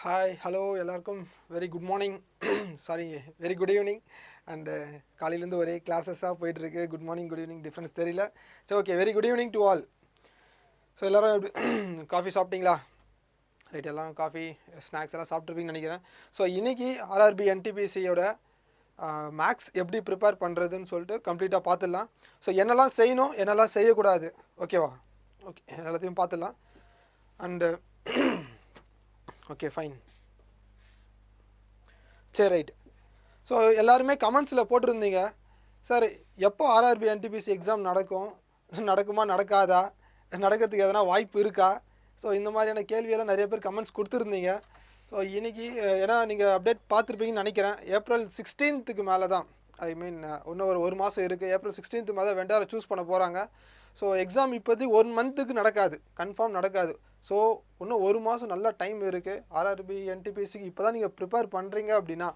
Hi hello எல்லாருக்கும் very good morning sorry very good evening and காலையிலேருந்து ஒரே கிளாஸஸாக போயிட்டுருக்கு. Good morning good evening difference தெரியல. சரி, okay, very good evening to all. So எல்லோரும் எப்படி காஃபி சாப்பிட்டீங்களா? ரைட், எல்லாம் காஃபி ஸ்நாக்ஸ் எல்லாம் சாப்பிட்ருப்பீங்கன்னு நினைக்கிறேன். ஸோ இன்றைக்கி ஆர்ஆர்பி என்டிபிசியோட மேக்ஸ் எப்படி ப்ரிப்பேர் பண்ணுறதுன்னு சொல்லிட்டு கம்ப்ளீட்டாக பார்த்துடலாம். ஸோ என்னெல்லாம் செய்யணும், என்னெல்லாம் செய்யக்கூடாது, ஓகேவா? ஓகே, எல்லாத்தையும் பார்த்துடலாம். And okay, fine. சரி, ரைட். ஸோ எல்லாருமே கமெண்ட்ஸில் போட்டிருந்தீங்க, சார் எப்போ ஆர்ஆர்பி என்டிபிசி எக்ஸாம் நடக்குமா நடக்காதா, நடக்கிறதுக்கு எதனா வாய்ப்பு இருக்கா? ஸோ இந்த மாதிரியான கேள்வியெல்லாம் நிறைய பேர் கமெண்ட்ஸ் கொடுத்துருந்தீங்க. ஸோ இன்றைக்கி ஏன்னா நீங்கள் அப்டேட் பார்த்துருப்பீங்கன்னு நினைக்கிறேன். ஏப்ரல் 16க்கு மேலே தான், ஐ மீன் இன்னும் ஒரு மாதம் இருக்குது. ஏப்ரல் 16th மேலே வெண்டாரை சூஸ் பண்ண போகிறாங்க. ஸோ எக்ஸாம் இப்போதைக்கு 1 மந்த்துக்கு நடக்காது, கன்ஃபார்ம் நடக்காது. ஸோ இன்னும் 1 மாதம் நல்ல டைம் இருக்குது. ஆர்ஆர்பி என்டிபிசிக்கு இப்போ தான் நீங்கள் ப்ரிப்பேர் பண்ணுறீங்க அப்படின்னா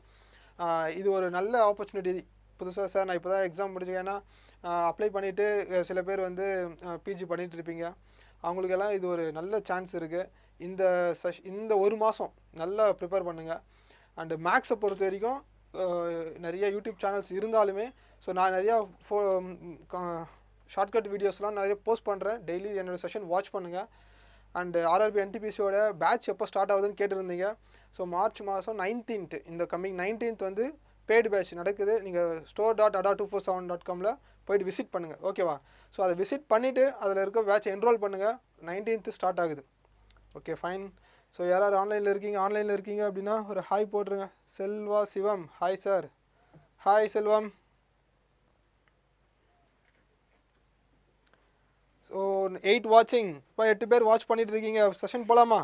இது ஒரு நல்ல ஆப்பர்ச்சுனிட்டி. புதுசாக சார் நான் இப்போ தான் எக்ஸாம் முடிச்சுக்கேன்னா அப்ளை பண்ணிவிட்டு சில பேர் வந்து பிஜி பண்ணிகிட்டு இருப்பீங்க, அவங்களுக்கெல்லாம் இது ஒரு நல்ல சான்ஸ் இருக்குது. இந்த 1 மாதம் நல்லா ப்ரிப்பேர் பண்ணுங்கள். அண்டு மேக்ஸை பொறுத்த வரைக்கும் நிறைய யூடியூப் சேனல்ஸ் இருந்தாலுமே, ஸோ நான் நிறையா ஷார்ட்கட் வீடியோஸ்லாம் நிறைய போஸ்ட் பண்ணுறேன். டெய்லி என்னோடய செஷன் வாட்ச் பண்ணுங்கள். அண்டு ஆர்ஆர்பி என்டிபிசியோட பேட்ச் எப்போ ஸ்டார்ட் ஆகுதுன்னு கேட்டிருந்தீங்க. ஸோ மார்ச் மாதம் 19th, இந்த கம்மிங் 19th வந்து பெய்டு பேட்ச் நடக்குது. நீங்கள் store.ada247.comல போய்ட்டு விசிட் பண்ணுங்கள், ஓகேவா? ஸோ அதை விசிட் பண்ணிவிட்டு அதில் இருக்க பேட்ச் என்ரோல் பண்ணுங்கள். 19th ஸ்டார்ட் ஆகுது. Okay, fine. ஸோ யாராவது ஆன்லைனில் இருக்கீங்க அப்படின்னா ஒரு ஹாய் போட்டுருங்க. செல்வா சிவம், ஹாய் சார். ஹாய் செல்வம். ஸோ 8 வாட்சிங், இப்போ 8 பேர் வாட்ச் பண்ணிகிட்டு இருக்கீங்க. செஷன் போகலாமா?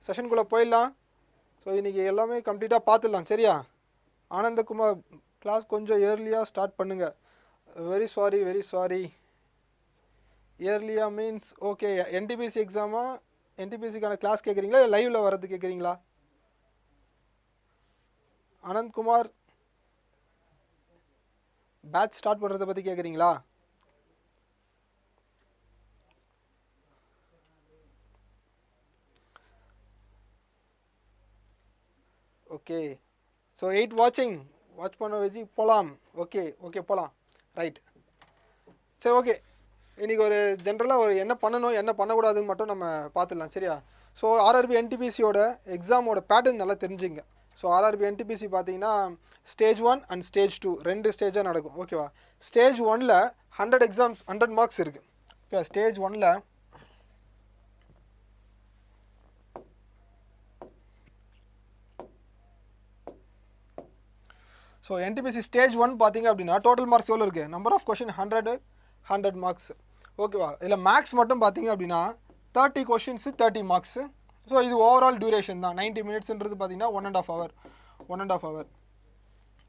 செஷனுக்குள்ளே போயிடலாம். ஸோ இன்றைக்கி எல்லாமே கம்ப்ளீட்டாக பார்த்துடலாம், சரியா? ஆனந்தகுமார், கிளாஸ் கொஞ்சம் ஏர்லியாக ஸ்டார்ட் பண்ணுங்கள். Very sorry. ஏர்லியாக மீன்ஸ் ஓகே, என்டிபிசி எக்ஸாமா, என்டிபிசிக்கான கிளாஸ் கேட்குறீங்களா இல்லை லைவில் வர்றது கேட்குறீங்களா? ஆனந்த்குமார், பேட்ச் ஸ்டார்ட் பண்ணுறதை பற்றி கேட்குறீங்களா? ஓகே, ஸோ 8 வாட்ச் பண்ண வச்சு போகலாம். ஓகே போகலாம். ரைட், சரி, ஓகே. இன்றைக்கி ஒரு ஜென்ரலாக ஒரு என்ன பண்ணணும் என்ன பண்ணக்கூடாதுன்னு மட்டும் நம்ம பார்த்துடலாம், சரியா? ஸோ ஆர்ஆர்பி என்டிபிசியோட எக்ஸாமோட பேட்டர்ன் நல்லா தெரிஞ்சுங்க. ஸோ ஆர்ஆர்பி என்டிபிசி பார்த்தீங்கன்னா ஸ்டேஜ் 1 அண்ட் ஸ்டேஜ் 2 2 ஸ்டேஜாக நடக்கும், ஓகேவா? ஸ்டேஜ் 1ல் 100 மார்க்ஸ் இருக்குது. ஓகே, ஸ்டேஜ் 1ல் ஸோ என்டிபிசி ஸ்டேஜ் 1 பார்த்தீங்க அப்படின்னா டோட்டல் மார்க்ஸ் எவ்வளோ இருக்குது? நம்பர் ஆஃப் கொஷின் 100 மார்க்ஸ், ஓகேவா? இதில் மேக்ஸ் மட்டும் பார்த்தீங்க அப்படின்னா 30 கொஷின்ஸு 30 மார்க்ஸு. ஸோ இது ஓவரால் டியூரேஷன் தான். 90 மினிட்ஸ்ன்றது பார்த்தீங்கன்னா 1.5 hour,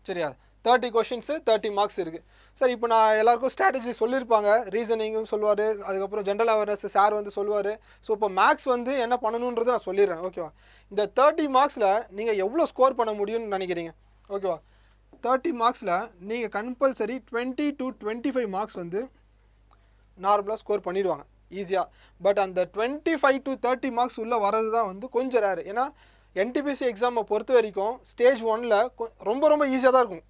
சரியா? 30 கொஷின்ஸு 30 மார்க்ஸ் இருக்குது. சார் இப்போ நான் எல்லாருக்கும் ஸ்ட்ராட்டஜி சொல்லியிருப்பாங்க, ரீசனிங்கும் சொல்லுவார், அதுக்கப்புறம் ஜென்ரல் அவேர்னஸ் சார் வந்து சொல்லுவார். ஸோ இப்போ மேக்ஸ் வந்து என்ன பண்ணணுன்றது நான் சொல்லிடுறேன், ஓகேவா? இந்த 30 மார்க்ஸில் நீங்கள் எவ்வளோ ஸ்கோர் பண்ண முடியும்னு நினைக்கிறீங்க, ஓகேவா? 30 மார்க்ஸில் நீங்கள் கம்பல்சரி 20 to 25 மார்க்ஸ் வந்து நார்மலாக ஸ்கோர் பண்ணிடுவாங்க ஈஸியாக. பட் அந்த 25 to 30 மார்க்ஸ் உள்ளே வரது தான் வந்து கொஞ்சம் ரேர். ஏன்னா என்டிபிசி எக்ஸாமை பொறுத்த வரைக்கும் ஸ்டேஜ் 1ல் ரொம்ப ஈஸியாக தான் இருக்கும்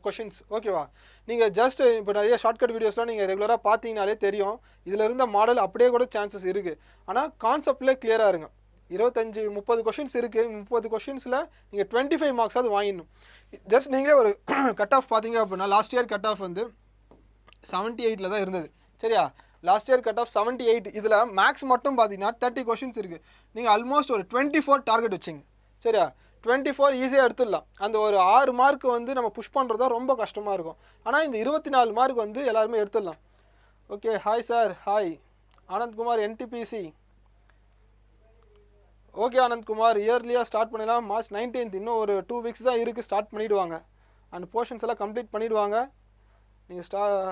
கொஷின்ஸ், ஓகேவா? நீங்கள் ஜஸ்ட் இப்போ நிறைய ஷார்ட்கட் வீடியோஸ்லாம் நீங்கள் ரெகுலராக பார்த்தீங்கனாலே தெரியும், இதில் இருந்த மாடல் அப்படியே கூட சான்சஸ் இருக்குது. ஆனால் கான்செப்ட்லேயே கிளியராக இருங்க. 25-30 கொஷின்ஸ் இருக்குது. 30 கொஷின்ஸில் நீங்கள் 25 மார்க்ஸாவது வாங்கிடணும். ஜஸ்ட் நீங்களே ஒரு கட் ஆஃப் பார்த்தீங்க அப்படின்னா லாஸ்ட் இயர் கட் ஆஃப் வந்து 78 தான் இருந்தது, சரியா? Last year cut off 78. இதில் மேக்ஸ் மட்டும் பார்த்தீங்கன்னா 30 கொஷின்ஸ் இருக்குது. நீங்கள் ஆல்மோஸ்ட் ஒரு 24 டார்கெட் வச்சிங்க, சரியா? 24 ஈஸியாக எடுத்துடலாம். அந்த ஒரு 6 மார்க் வந்து நம்ம புஷ் பண்ணுறது தான் ரொம்ப கஷ்டமாக இருக்கும். ஆனால் இந்த 24 மார்க் வந்து எல்லாருமே எடுத்துடலாம். Okay, hi sir. Hi Anandkumar, NTPC. Okay Anandkumar, இயர்லியாக ஸ்டார்ட் பண்ணலாம். மார்ச் 19th, இன்னும் ஒரு 2 வீக்ஸ் தான் இருக்குது, ஸ்டார்ட் பண்ணிவிடுவாங்க. அண்ட் போர்ஷன்ஸ் எல்லாம் கம்ப்ளீட் பண்ணிவிடுவாங்க. நீங்கள்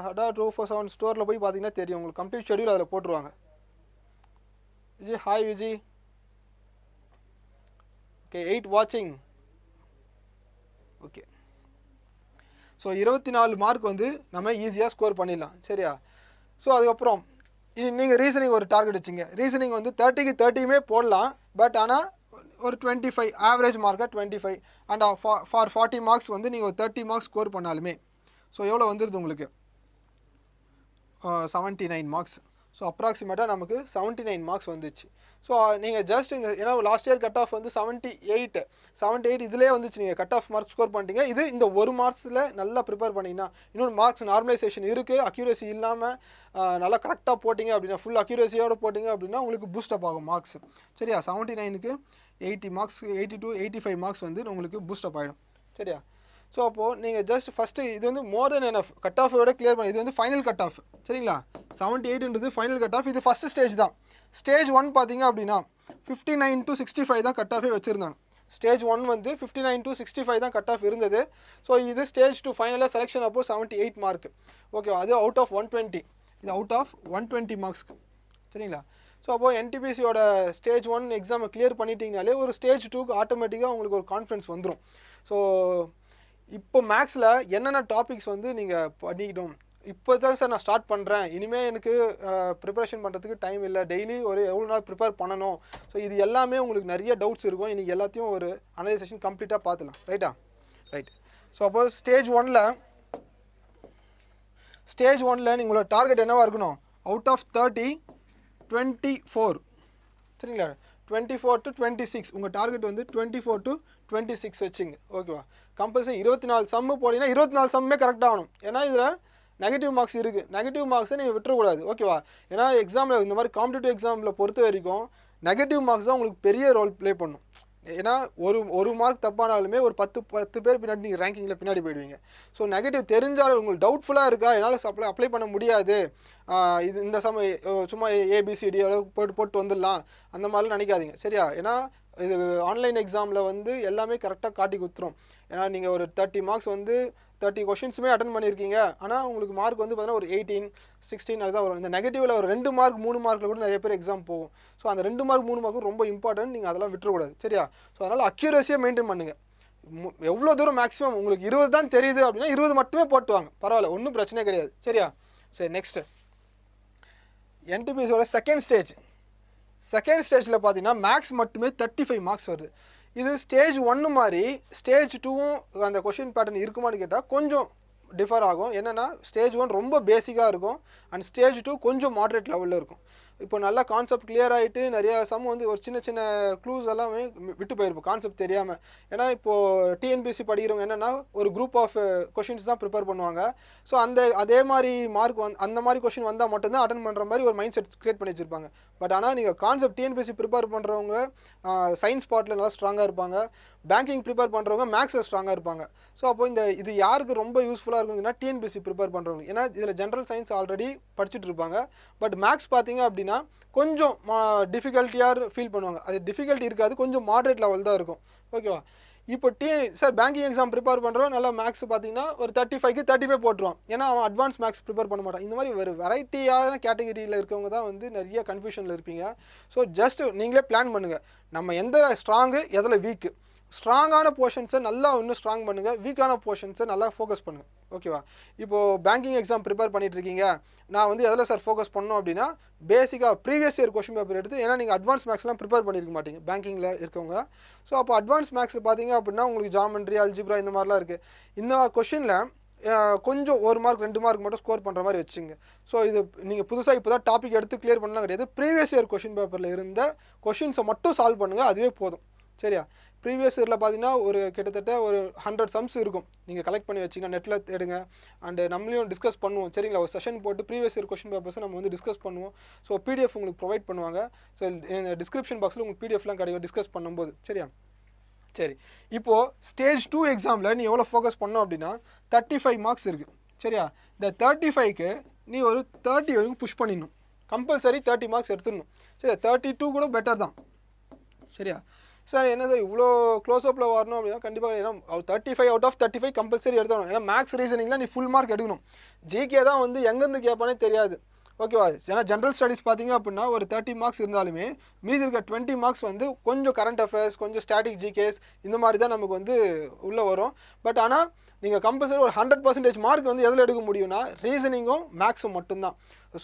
ADA247 ஸ்டோரில் போய் பார்த்தீங்கன்னா தெரியும், உங்களுக்கு கம்ப்ளீட் ஷெடியூல் அதில் போட்டுருவாங்க. விஜய், ஹாய் விஜய். ஓகே, 8 வாட்சிங். ஓகே, ஸோ 24 மார்க் வந்து நம்ம ஈஸியாக ஸ்கோர் பண்ணிடலாம், சரியா? ஸோ அதுக்கப்புறம் நீங்கள் ரீசனிங் ஒரு டார்கெட் வச்சிங்க. ரீசனிங் வந்து 30க்கு 30யுமே போடலாம். பட் ஆனால் ஒரு 25 ஆவரேஜ் மார்க்காக 25 அண்ட் ஃபார் 40 மார்க்ஸ் வந்து நீங்கள் ஒரு 30 மார்க்ஸ் ஸ்கோர் பண்ணாலுமே ஸோ எவ்வளோ வந்துடுது உங்களுக்கு 79 மார்க்ஸ். ஸோ அப்ராக்சிமேட்டாக நமக்கு 79 மார்க்ஸ் வந்துச்சு. ஸோ நீங்கள் ஜஸ்ட் இந்த ஏன்னா லாஸ்ட் இயர் கட் ஆஃப் வந்து 78 இதிலே வந்துச்சு. நீங்கள் கட் ஆஃப் மார்க் ஸ்கோர் பண்ணிட்டீங்க. இது இந்த ஒரு மார்க்ஸில் நல்லா ப்ரிப்பேர் பண்ணிங்கன்னா இன்னொன்று மார்க்ஸ் நார்மலைசேஷன் இருக்குது, அக்யூரேசி இல்லாமல் நல்லா கரெக்டாக போட்டிங்க அப்படின்னா ஃபுல் அக்யூரேசியோடு போட்டிங்க அப்படின்னா உங்களுக்கு பூஸ்டப் ஆகும் மார்க்ஸ். சரியா? 79க்கு 80 மார்க்ஸ் 82 85 மார்க்ஸ் வந்து உங்களுக்கு பூஸ்டப் ஆகிடும். சரியா? ஸோ அப்போது நீங்கள் ஜஸ்ட் ஃபஸ்ட்டு இது வந்து மோர் தென் எனஃப் கட் ஆஃபோட கிளியர் பண்ணி இது வந்து ஃபைனல் கட் ஆஃப். சரிங்களா? 78ன்றது ஃபைனல் கட் ஆஃப். இது ஃபஸ்ட்டு ஸ்டேஜ் தான். ஸ்டேஜ் 1 பார்த்தீங்க அப்படின்னா 59 to 65 தான் கட் ஆஃபே வச்சுருந்தாங்க. ஸ்டேஜ் 1 வந்து 59 to 65 தான் கட் ஆஃப் இருந்தது. ஸோ இது ஸ்டேஜ் 2 ஃபைனலாக செலெக்ஷன் அப்போது 78 மார்க். ஓகே, அது அவுட் ஆஃப் 120. இது அவுட் ஆஃப் 120 மார்க்ஸ்க்கு. சரிங்களா? ஸோ அப்போது என்டிபிசியோட ஸ்டேஜ் 1 எக்ஸாமை கிளியர் பண்ணிட்டீங்கனாலே ஒரு ஸ்டேஜ் 2க்கு ஆட்டோமேட்டிக்காக உங்களுக்கு ஒரு கான்ஃபிடன்ஸ் வந்துடும். ஸோ இப்போ மேக்ஸில் என்னென்ன டாபிக்ஸ் வந்து நீங்கள் படிக்கணும், இப்போ தான் சார் நான் ஸ்டார்ட் பண்ணுறேன், இனிமேல் எனக்கு ப்ரிப்பரேஷன் பண்ணுறதுக்கு டைம் இல்லை, டெய்லி ஒரு எவ்வளோ நாள் ப்ரிப்பேர் பண்ணணும், ஸோ இது எல்லாமே உங்களுக்கு நிறைய டவுட்ஸ் இருக்கும். இன்றைக்கி எல்லாத்தையும் ஒரு அனலைசேஷன் கம்ப்ளீட்டாக பார்த்துலாம். ரைட்டா? ரைட். ஸோ அப்போ ஸ்டேஜ் ஒனில் நீங்களோட டார்கெட் என்னவாக இருக்கணும்? Out of 30 24. சரிங்களா? 24 to 26 உங்கள் டார்கெட் வந்து 24 to 26 வச்சுங்க. ஓகேவா? கம்பல்சரி 24 சம்மு போட்டிங்கன்னா 24 சம்மே கரெக்டாக ஆகணும். ஏன்னா இதில் நெகட்டிவ் மார்க்ஸ் இருக்குது. நெகட்டிவ் மார்க்ஸை நீங்கள் விட்டுறக்கூடாது. ஓகேவா? ஏன்னா எக்ஸாமில் இந்த மாதிரி காம்படிட்டிவ் எக்ஸாமில் பொறுத்த வரைக்கும் நெகட்டிவ் மார்க்ஸ் தான் உங்களுக்கு பெரிய ரோல் ப்ளே பண்ணும். ஏன்னா ஒரு மார்க் தப்பானாலுமே ஒரு 10 பேர் பின்னாடி நீங்கள் ரேங்கிங்கில் பின்னாடி போயிடுவீங்க. ஸோ நெகட்டிவ் தெரிஞ்சாலும் உங்களுக்கு டவுட்ஃபுல்லாக இருக்கா, என்னால் அப்ளை பண்ண முடியாது, இது இந்த சும்மா ஏபிசிடியோட போட்டு வந்துடலாம் அந்த மாதிரிலாம் நினைக்காதீங்க. சரியா? ஏன்னா இது ஆன்லைன் எக்ஸாமில் வந்து எல்லாமே கரெக்டாக காட்டி கொடுத்துரும். ஏன்னா நீங்கள் ஒரு 30 மார்க்ஸ் வந்து 30 கொஷின்ஸுமே அட்டன் பண்ணியிருக்கீங்க, ஆனால் உங்களுக்கு மார்க் வந்து பார்த்தீங்கன்னா ஒரு 18 16 அதுதான் வரும். இந்த நெகட்டிவில் ஒரு 2 மார்க் 3 மார்க்கில் கூட நிறைய பேர் எக்ஸாம் போகும். ஸோ அந்த 2 மார்க் 3 மார்க்கும் ரொம்ப இம்பார்ட்டன்ட். நீங்கள் அதெல்லாம் விட்டுறக்கூடாது. சரியா? ஸோ அதனால் அக்யூரேசியாக மெயின்டைன் பண்ணுங்கள். எவ்வளோ தூரம் மேக்ஸிமம் உங்களுக்கு 20 தான் தெரியுது அப்படின்னா 20 மட்டுமே போட்டுவாங்க, பரவாயில்ல, ஒன்றும் பிரச்சனையே கிடையாது. சரியா? சரி, நெக்ஸ்ட்டு என்டிபிஎஸோட செகண்ட் ஸ்டேஜில் பார்த்தீங்கன்னா மேக்ஸ் மட்டுமே 35 மார்க்ஸ் வருது. இது ஸ்டேஜ் 1 மாதிரி ஸ்டேஜ் 2வும் அந்த கொஷின் பேட்டர்ன் இருக்குமான்னு கேட்டால் கொஞ்சம் டிஃபர் ஆகும். என்னென்னா ஸ்டேஜ் 1 ரொம்ப பேசிக்காக இருக்கும் அண்ட் ஸ்டேஜ் 2 கொஞ்சம் மாட்ரேட் லெவலில் இருக்கும். இப்போ நல்லா கான்செப்ட் கிளியர் ஆகிட்டு நிறையா சம் வந்து ஒரு சின்ன சின்ன க்ளூஸ் எல்லாமே விட்டு போயிருப்போம் கான்செப்ட் தெரியாமல். ஏன்னா இப்போது டிஎன்பிஎஸ்சி படிக்கிறவங்க என்னென்னா ஒரு குரூப் ஆஃப் கொஷின்ஸ் தான் ப்ரிப்பேர் பண்ணுவாங்க. ஸோ அதே மாதிரி மார்க் அந்த மாதிரி கொஷின் வந்தால் மட்டும்தான் அட்டன் பண்ணுற மாதிரி ஒரு மைண்ட் செட் க்ரியேட் பண்ணி வச்சுருப்பாங்க. பட் ஆனால் நீங்கள் கான்செப்ட் டிஎன்பிஎஸ்சி ப்ரிப்பேர் பண்ணுறவங்க சயின்ஸ் பார்ட்டில் நல்லா ஸ்ட்ராங்காக இருப்பாங்க, பேங்கிங் ப்ரிப்பேர் பண்ணுறவங்க மேக்ஸில் ஸ்ட்ராங்காக இருப்பாங்க. ஸோ அப்போ இது யாருக்கு ரொம்ப யூஸ்ஃபுல்லாக இருக்குங்கன்னா டிஎன்பிஎஸ்சி ப்ரிப்பேர் பண்ணுறவங்க. ஏன்னா இதில் ஜென்ரல் சயின்ஸ் ஆல்ரெடி படிச்சுட்டு இருப்பாங்க. பட் மேக்ஸ் பார்த்தீங்க அப்படின்னா கொஞ்சம் டிஃபிகல்ட்டியாக ஃபீல் பண்ணுவாங்க. அது டிஃபிகல்ட்டி இருக்காது, கொஞ்சம் மாட்ரேட் லெவல் தான் இருக்கும். ஓகேவா? இப்போ சார் பேங்கிங் எக்ஸாம் ப்ரிப்பேர் பண்ணுறோம், நல்லா மேக்ஸ் பார்த்தீங்கன்னா ஒரு 35க்கு 35 போட்டுருவான். ஏன்னா அவன் அட்வான்ஸ் மேக்ஸ் ப்ரிப்பேர் பண்ண மாட்டான். இந்த மாதிரி ஒரு வெரைட்டியான கேட்டகரியில் இருக்கவங்க தான் வந்து நிறைய கன்ஃபியூஷனில் இருப்பீங்க. ஸோ ஜஸ்ட் நீங்களே பிளான் பண்ணுங்கள், நம்ம எந்த ஸ்ட்ராங்கு எதில் வீக்கு. ஸ்ட்ராங்கான போர்ஷன்ஸை நல்லா இன்னும் ஸ்ட்ராங் பண்ணுங்கள், வீக்கான போர்ஷன்ஸை நல்லா ஃபோக்கஸ் பண்ணுங்கள். ஓகேவா? இப்போது பேங்கிங் எக்ஸாம் ப்ரிப்பேர் பண்ணிட்டுருக்கீங்க, நான் வந்து எதில் சார் ஃபோக்கஸ் பண்ணோம் அப்படின்னா பேசிக்காக ப்ரீவியஸ் இயர் கொஷின் பேப்பர் எடுத்து, ஏன்னா நீங்கள் அட்வான்ஸ் மேக்ஸ்லாம் ப்ரிப்பேர் பண்ணியிருக்க மாட்டீங்க பேங்கிங்கில் இருக்கவங்க. ஸோ அப்போ அட்வான்ஸ் மேக்ஸில் பார்த்தீங்க அப்படின்னா உங்களுக்கு ஜாமெண்ட்ரி அல்ஜிப்ரா இந்த மாதிரிலாம் இருக்குது. இந்த கொஷினில் கொஞ்சம் 1 மார்க் 2 மார்க் மட்டும் ஸ்கோர் பண்ணுற மாதிரி வச்சுங்க. ஸோ இது நீங்கள் புதுசாக இப்போ தான் டாபிக் எடுத்து கிளியர் பண்ணலாம் கிடையாது. ப்ரீவியஸ் இயர் கொஷின் பேப்பரில் இருந்த கொஷின்ஸை மட்டும் சால்வ் பண்ணுங்கள், அதுவே போதும். சரியா? ப்ரீவியஸ் இயரில் பார்த்தீங்கன்னா ஒரு கிட்டத்தட்ட ஒரு 100 சம்ஸ் இருக்கும். நீங்கள் கலெக்ட் பண்ணி வச்சிங்கன்னா நெட்டில் தேடுங்க. அண்டு நம்மளையும் டிஸ்கஸ் பண்ணுவோம். சரிங்களா? ஒரு செஷன் போட்டு ப்ரீவியஸ் இயர் கொஷின் பேப்பர்ஸை நம்ம வந்து டிஸ்கஸ் பண்ணுவோம். ஸோ பிடிஎஃப் உங்களுக்கு ப்ரொவைட் பண்ணுவாங்க. ஸோ டிஸ்கிரிப்ஷன் பாக்ஸில் உங்களுக்கு பிடிஎஃப்லாம் கிடைக்கும் டிஸ்கஸ் பண்ணும்போது. சரியா? சரி, இப்போது ஸ்டேஜ் 2 எக்ஸாமில் நீ எவ்வளோ ஃபோக்கஸ் பண்ணோம் அப்படின்னா 35 மார்க்ஸ் இருக்குது. சரியா? இந்த 35க்கு நீ ஒரு 30 வரைக்கும் புஷ் பண்ணிடணும். கம்பல்சரி 30 மார்க்ஸ் எடுத்துடணும். சரியா? 32 கூட பெட்டர் தான். சரியா? சார் என்ன சார் இவ்வளோ க்ளோஸ்அப்பில் வரணும் அப்படின்னா கண்டிப்பாக, ஏன்னா 35 அவுட் ஆஃப் 35 கம்பல்சரி எடுத்துக்கணும். ஏன்னா மேக்ஸ் ரீசனிங்கில் நீ ஃபுல் மார்க் எடுக்கணும். ஜிகே தான் வந்து எங்கேருந்து கேட்பானே தெரியாது. ஓகேவா? ஏன்னா ஜென்ரல் ஸ்டடீஸ் பார்த்தீங்க அப்படின்னா ஒரு 30 மார்க்ஸ் இருந்தாலுமே மீதி இருக்க 20 மார்க்ஸ் வந்து கொஞ்சம் கரண்ட் அஃபேர்ஸ், கொஞ்சம் ஸ்டாட்டிக் ஜிகேஸ் இந்த மாதிரி தான் நமக்கு வந்து உள்ளே வரும். பட் ஆனால் நீங்கள் கம்பல்சரி ஒரு 100% மார்க் வந்து எதில் எடுக்க முடியும்னா ரீசனிங்கும் மேக்ஸும் மட்டும்தான்.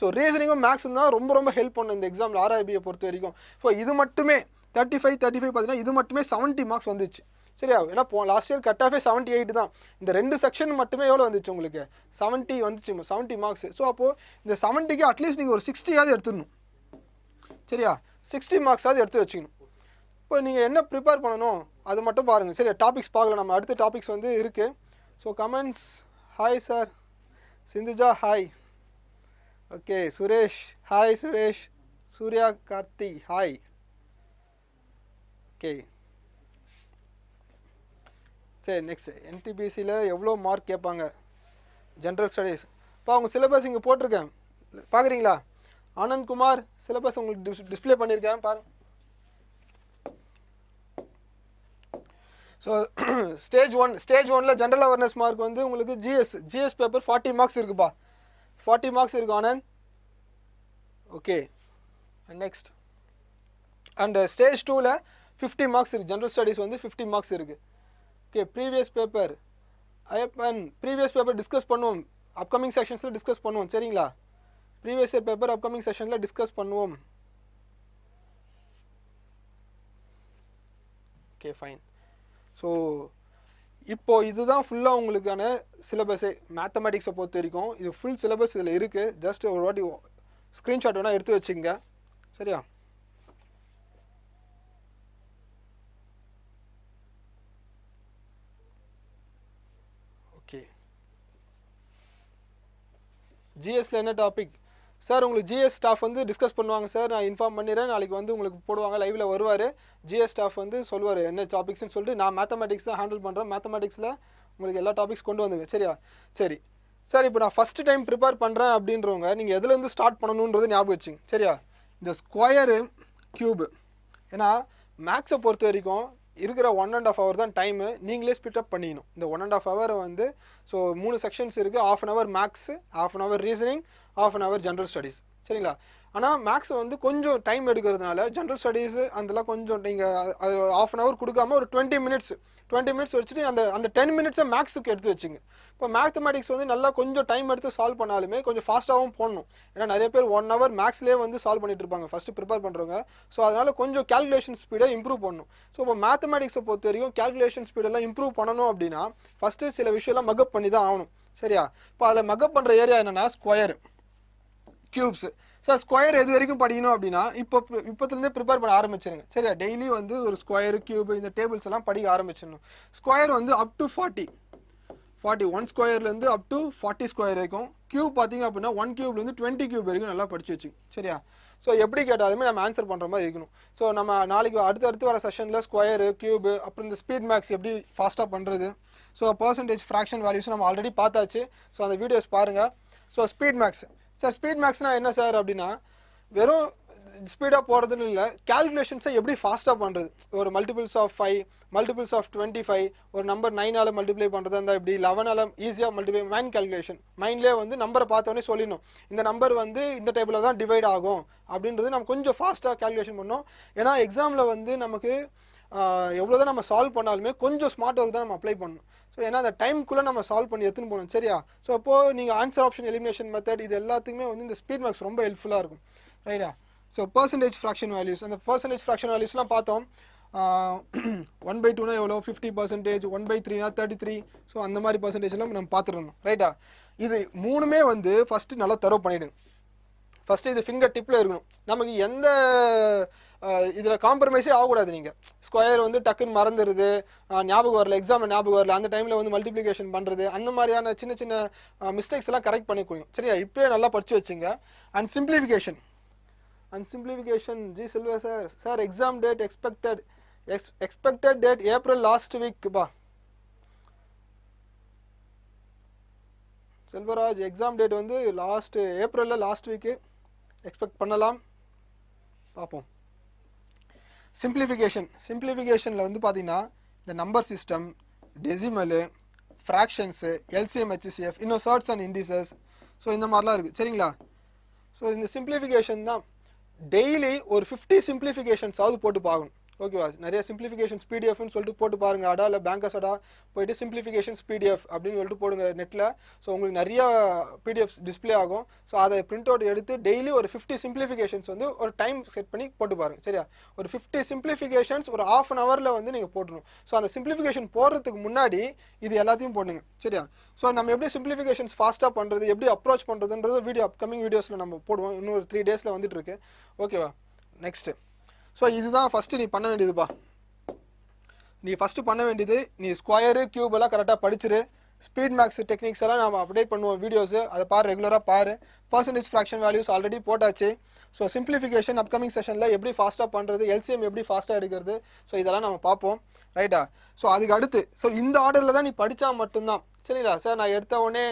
ஸோ ரீசனிங்கும் மேக்ஸும் தான் ரொம்ப ரொம்ப ஹெல்ப் பண்ணும் இந்த எக்ஸாமில் ஆர்ஆர்பியை பொறுத்த வரைக்கும். ஸோ இது மட்டுமே 35 பார்த்தீங்கன்னா இது மட்டுமே 70 மார்க்ஸ் வந்துச்சு. சரியா? ஏன்னா லாஸ்ட் இயர் கட் ஆஃபே 78 தான். இந்த 2 செக்ஷன் மட்டுமே எவ்வளோ வந்துச்சு உங்களுக்கு? 70 வந்துச்சு, 70 மார்க்ஸ். ஸோ அப்போது இந்த 70க்கு அட்லீஸ்ட் நீங்கள் ஒரு 60ஆவது எடுத்துடணும். சரியா? 60 மார்க்ஸாவது எடுத்து வச்சுக்கணும். இப்போ நீங்கள் என்ன ப்ரிப்பேர் பண்ணணும் அது மட்டும் பாருங்கள். சரியா? டாபிக்ஸ் பார்க்கலாம். நம்ம அடுத்த டாபிக்ஸ் வந்து இருக்குது. So comments. Hi sir. Sindhuja hi. Okay Suresh hi. Suresh. Surya Karthi hi. Okay சரி நெக்ஸ்ட் என்டிபிசியில் எவ்வளோ மார்க் கேட்பாங்க ஜென்ரல் ஸ்டடீஸ்? இப்போ அவங்க சிலபஸ் இங்கே போட்டிருக்கேன் பார்க்குறீங்களா? ஆனந்த்குமார் சிலபஸ் உங்களுக்கு டிஸ்பிளே பண்ணியிருக்கேன் பாருங்க. ஸோ ஸ்டேஜ் 1ல் ஜென்ரல் அவேர்னஸ் மார்க் வந்து உங்களுக்கு ஜிஎஸ் பேப்பர் 40 மார்க்ஸ் இருக்குப்பா. 40 மார்க்ஸ் இருக்கு Anand. Okay next and stage 2ல் 50 மார்க்ஸ் இருக்குது. ஜென்ரல் ஸ்டடீஸ் வந்து 50 மார்க்ஸ் இருக்குது. Okay previous paper Ayyappan previous paper discuss பண்ணுவோம். அப்கமிங் செஷன்ஸில் டிஸ்கஸ் பண்ணுவோம். சரிங்களா? ப்ரீவியஸ் இயர் பேப்பர் அப்கமிங் செஷனில் டிஸ்கஸ் பண்ணுவோம். Okay fine. ஸோ இப்போது இதுதான் ஃபுல்லாக உங்களுக்கான சிலபஸே. மேத்தமெட்டிக்ஸை பொறுத்த வரைக்கும் இது ஃபுல் சிலபஸ் இதில் இருக்குது. ஜஸ்ட் ஒரு வாட்டி ஸ்க்ரீன்ஷாட் வேணால் எடுத்து வச்சுங்க. சரியா? ஓகே ஜிஎஸ்ல என்ன டாபிக் சார்? உங்களுக்கு ஜிஎஸ் ஸ்டாஃப் வந்து டிஸ்கஸ் பண்ணுவாங்க சார். நான் இன்ஃபார்ம் பண்ணிடுறேன். நாளைக்கு வந்து உங்களுக்கு போடுவாங்க, லைவில் வருவார். ஜிஎஸ் ஸ்டாஃப் வந்து சொல்லுவார் என்ன டாபிக்ஸ்னு சொல்லிட்டு. நான் மேத்தமெட்டிக்ஸ் தான் ஹேண்டில் பண்ணுறேன். மேத்தமெட்டிக்ஸில் உங்களுக்கு எல்லா டாபிக்ஸ் கொண்டு வந்துங்க. சரியா? சரி சார். இப்போ நான் ஃபஸ்ட்டு டைம் ப்ரிப்பேர் பண்ணுறேன் அப்படின்றவங்க நீங்கள் எதுலேருந்து ஸ்டார்ட் பண்ணணுன்றது ஞாபகம் வச்சுங்க. சரியா? இந்த ஸ்கொயரு க்யூபு. ஏன்னா மேக்ஸை பொறுத்த வரைக்கும் இருக்கிற 1.5 hour தான் டைமு. நீங்களே ஸ்பிட்டப் பண்ணிக்கணும். இந்த 1.5 hour வந்து ஸோ 3 செக்ஷன்ஸ் இருக்குது. 1/2 hour maths, 1/2 hour reasoning, 1/2 hour general studies. சரிங்களா? ஆனால் மேக்ஸை வந்து கொஞ்சம் டைம் எடுக்கிறதுனால ஜென்ரல் ஸ்டடீஸு அதெல்லாம் கொஞ்சம் நீங்கள் அது 1/2 hour கொடுக்காம ஒரு 20 minutes வச்சுட்டு அந்த 10 minutes மேக்ஸுக்கு எடுத்து வச்சுங்க. இப்போ மேத்தமெட்டிக்ஸ் வந்து நல்லா கொஞ்சம் டைம் எடுத்து சால்வ் பண்ணாலுமே கொஞ்சம் ஃபாஸ்ட்டாகவும் போடணும். ஏன்னா நிறைய பேர் 1 hour மேக்ஸ்லேயே வந்து சால்வ் பண்ணிட்டு இருப்பாங்க ஃபஸ்ட்டு ப்ரிப்பேர் பண்ணுறவங்க. ஸோ அதனால் கொஞ்சம் கேல்குலேஷன் ஸ்பீடை இம்ப்ரூவ் பண்ணணும். ஸோ இப்போ மேத்தமெட்டிக்ஸை பொறுத்த வரைக்கும் கேல்குலேஷன் ஸ்பீடெல்லாம் இம்ப்ரூவ் பண்ணணும் அப்படின்னா ஃபஸ்ட்டு சில விஷயம்லாம் மக்கப் பண்ணி தான் ஆகணும். சரியா? இப்போ அதில் மக்கப் பண்ணுற ஏரியா என்னென்னா ஸ்கொயர், க்யூப்ஸு. சார் ஸ்கொயர் எது வரைக்கும் படிக்கணும் அப்படின்னா இப்போத்துலேருந்தே ப்ரிப்பேர் பண்ண ஆரம்பிச்சிருங்க. சரியா? டெய்லி வந்து ஒரு ஸ்கொயர், க்யூப் இந்த டேபிள்ஸ் எல்லாம் படிக்க ஆரம்பிச்சிடணும். ஸ்கொயர் வந்து அப் டு 40 1 ஸ்கொயர்லேருந்து அப் டு 40 ஸ்கொயர் வரைக்கும். க்யூப் பார்த்தீங்க அப்படின்னா 1 க்யூப்லேருந்து 20 க்யூப் வரைக்கும் நல்லா படித்து வச்சுங்க. சரியா? ஸோ எப்படி கேட்டாலுமே நம்ம ஆன்சர் பண்ணுற மாதிரி இருக்கணும். ஸோ நம்ம நாளைக்கு அடுத்து வர செஷனில் ஸ்கொயரு, க்யூபு, அப்புறம் இந்த ஸ்பீட் மேக்ஸ் எப்படி ஃபாஸ்ட்டாக பண்ணுறது, ஸோ பர்சன்டேஜ் ஃப்ராக்ஷன் வேல்யூஸ் நம்ம ஆல்ரெடி பார்த்தாச்சு. ஸோ அந்த வீடியோஸ் பாருங்கள். So speed maths sir, speed மேக்ஸ்னால் என்ன சார் அப்படின்னா வெறும் ஸ்பீடாக போகிறதுன்னு இல்லை, கேல்குலேஷன்ஸை எப்படி ஃபாஸ்ட்டாக பண்ணுறது. ஒரு மல்டிபிள்ஸ் ஆஃப் 5, மல்டிபிள்ஸ் ஆஃப் 25, ஒரு நம்பர் 9ஆல் மல்டிப்ளை பண்ணுறதா இருந்தால் இப்படி 11ஆல் ஈஸியாக மல்டிப்ளை, மைண்ட் கேல்குலேஷன். மைண்ட்லேயே வந்து நம்பரை பார்த்தோன்னே சொல்லிடணும் இந்த நம்பர் வந்து இந்த டேபிளில் தான் டிவைட் ஆகும் அப்படின்றது நம்ம கொஞ்சம் ஃபாஸ்ட்டாக கேல்குலேஷன் பண்ணோம். ஏன்னா எக்ஸாமில் வந்து நமக்கு எவ்வளோ தான் நம்ம சால்வ் பண்ணாலுமே கொஞ்சம் ஸ்மார்ட் ஒர்க் தான் நம்ம அப்ளை பண்ணணும். ஸோ ஏன்னா அந்த டைமுக்குள்ளே நம்ம சால்வ் பண்ணி எடுத்துன்னு போகணும். சரியா? ஸோ அப்போது நீங்கள் ஆன்சர் ஆப்ஷன் எலிமினேஷன் மெத்தட் இது எல்லாத்துக்குமே வந்து இந்த ஸ்பீட் மேக்ஸ் ரொம்ப ஹெல்ப்ஃபுல்லாக இருக்கும். ரைட்டா? ஸோ பர்சன்டேஜ் ஃப்ராக்ஷன் வேல்யூஸ், அந்த பர்சன்டேஜ் ஃப்ராக்ஷன் வேல்யூஸ்லாம் பார்த்தோம். 1/2னா எவ்வளோ, 50%, 1/3னா 33. ஸோ அந்த மாதிரி பர்சன்டேஜ்லாம் நம்ம பார்த்துருந்தோம். ரைட்டா? இது மூணுமே வந்து ஃபஸ்ட்டு நல்லா தரவு பண்ணிவிடுங்க. ஃபஸ்ட்டு இது ஃபிங்கர் டிப்பில் இருக்கணும். நமக்கு எந்த இதில் காம்ப்ரமைஸே ஆகக்கூடாது. நீங்கள் ஸ்கொயர் வந்து டக்குன்னு மறந்துடுது, ஞாபகம் வரல, எக்ஸாமில் ஞாபகம் வரல, அந்த டைமில் வந்து மல்டிப்ளிகேஷன் பண்ணுறது, அந்த மாதிரியான சின்ன சின்ன மிஸ்டேக்ஸ் எல்லாம் கரெக்ட் பண்ணிக்கணும். சரியா? இப்போயே நல்லா படித்து வச்சுங்க. And simplification ji Selva sir exam date expected date April last வீக்பா. செல்வராஜ் எக்ஸாம் டேட் வந்து ஏப்ரலில் லாஸ்ட் வீக்கு எக்ஸ்பெக்ட் பண்ணலாம். பார்ப்போம். சிம்பிளிஃபிகேஷனில் வந்து பார்த்தீங்கன்னா இந்த number system, decimal, fractions, LCM, HCF, இன்னும் சர்ட்ஸ் அண்ட் இண்டிசஸ், ஸோ இந்த மாதிரிலாம் இருக்குது. சரிங்களா? ஸோ இந்த சிம்பிளிஃபிகேஷன் தான் டெய்லி ஒரு 50 சிம்பிளிஃபிகேஷன்ஸாவது போட்டு பார்க்கணும். ஓகேவா நிறைய சிம்பிளிஃபிகேஷன்ஸ் பிடிஎஃப்னு சொல்லிட்டு போட்டு பாருங்க அடா இல்லை பேங்கர்ஸ் அடா போயிட்டு சிம்பிளிஃபிகேஷன்ஸ் பிடிஎஃப் அப்படின்னு சொல்லிட்டு போடுங்க நெட்டில் ஸோ உங்களுக்கு நிறைய பிடிஎஃப்ஸ் டிஸ்பிளே ஆகும் ஸோ அதை பிரிண்ட் அவுட் எடுத்து டெய்லி ஒரு 50 சிம்பிளிஃபிகேஷன்ஸ் வந்து ஒரு டைம் செட் பண்ணி போட்டு பாருங்க சரியா ஒரு 50 சிம்பிளிஃபிகேஷன்ஸ் ஒரு ½ அன் ஹவரில் வந்து நீங்கள் போடணும் ஸோ அந்த சிம்பிளிஃபிகேஷன் போடுறதுக்கு முன்னாடி இது எல்லாத்தையும் போடுங்க சரியா ஸோ நம்ம எப்படி சிம்பிளிஃபிகேஷன்ஸ் ஃபாஸ்ட்டாக பண்ணுறது எப்படி அப்ரோச் பண்ணுறதுன்றது வீடியோ அப்கமிங் வீடியோஸில் நம்ம போடுவோம் இன்னொரு 3 டேஸில் வந்துட்டு இருக்கு ஓகேவா நெக்ஸ்ட்டு ஸோ இதுதான் ஃபஸ்ட்டு நீ பண்ண வேண்டியதுப்பா நீ ஃபஸ்ட்டு பண்ண வேண்டியது நீ ஸ்கொயரு கியூப் எல்லாம் கரெக்டாக படிச்சிரு ஸ்பீட் மேக்ஸ் டெக்னிக்ஸ் எல்லாம் நம்ம அப்டேட் பண்ணுவோம் வீடியோஸு அதை பாரு ரெகுலராக பாரு பர்சன்டேஜ் ஃப்ராக்ஷன் வேல்யூஸ் ஆல்ரெடி போட்டாச்சு ஸோ சிம்பிளிஃபிகேஷன் அப்கமிங் செஷனில் எப்படி ஃபாஸ்ட்டாக பண்ணுறது எல்சிஎம் எப்படி ஃபாஸ்ட்டாக எடுக்கிறது ஸோ இதெல்லாம் நம்ம பார்ப்போம் ரைட்டா ஸோ அதுக்கு அடுத்து ஸோ இந்த ஆர்டரில் தான் நீ படித்தா மட்டும்தான் சரிங்களா சார் நான் எடுத்த உடனே